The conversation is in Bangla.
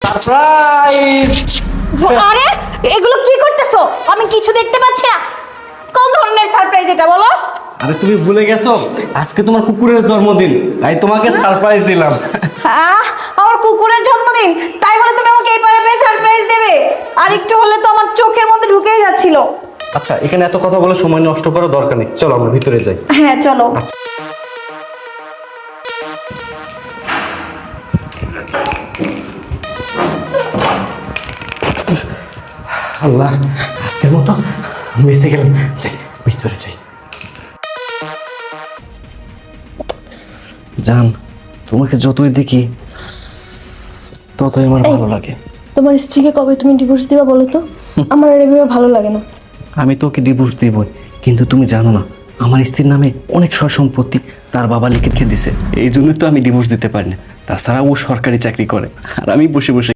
সারপ্রাইজ! আরে এগুলো কি করতেছো? আমি কিছু দেখতে পাচ্ছি না। কোন ধরনের সারপ্রাইজ এটা বলো? আরে তুমি ভুলে গেছো আজকে তোমার কুকুরের জন্মদিন, তাই তোমাকে সারপ্রাইজ দিলাম। আমার কুকুরের জন্মদিন, তাই বলে তুমি আমাকে এই পারে পেয়ে সারপ্রাইজ দেবে? আর একটু হলে তো আমার চোখের মধ্যে ঢুকেই যাচ্ছিল। আচ্ছা, এখানে এত কথা বলে সময় নষ্ট করার দরকার নেই, চলো আমরা ভিতরে যাই। হ্যাঁ চলো। আল্লাহ, আজকের মতো বেঁচে গেলাম। যাই ভিতরে যাই। জান, তোমাকে যতই দেখি ততই আমার ভালো লাগে। তোমার স্ত্রীকে কবে তুমি ডিভোর্স দিবা বলো তো? আমার আর এভাবে ভালো লাগে না। আমি তোকে ডিভোর্স দিবই, কিন্তু তুমি জানো না আমার স্ত্রীর নামে অনেক সয় সম্পত্তি তার বাবা লিখে দিছে, এই জন্যই তো আমি ডিভোর্স দিতে পারি না। তাছাড়া ও সরকারি চাকরি করে আর আমি বসে বসে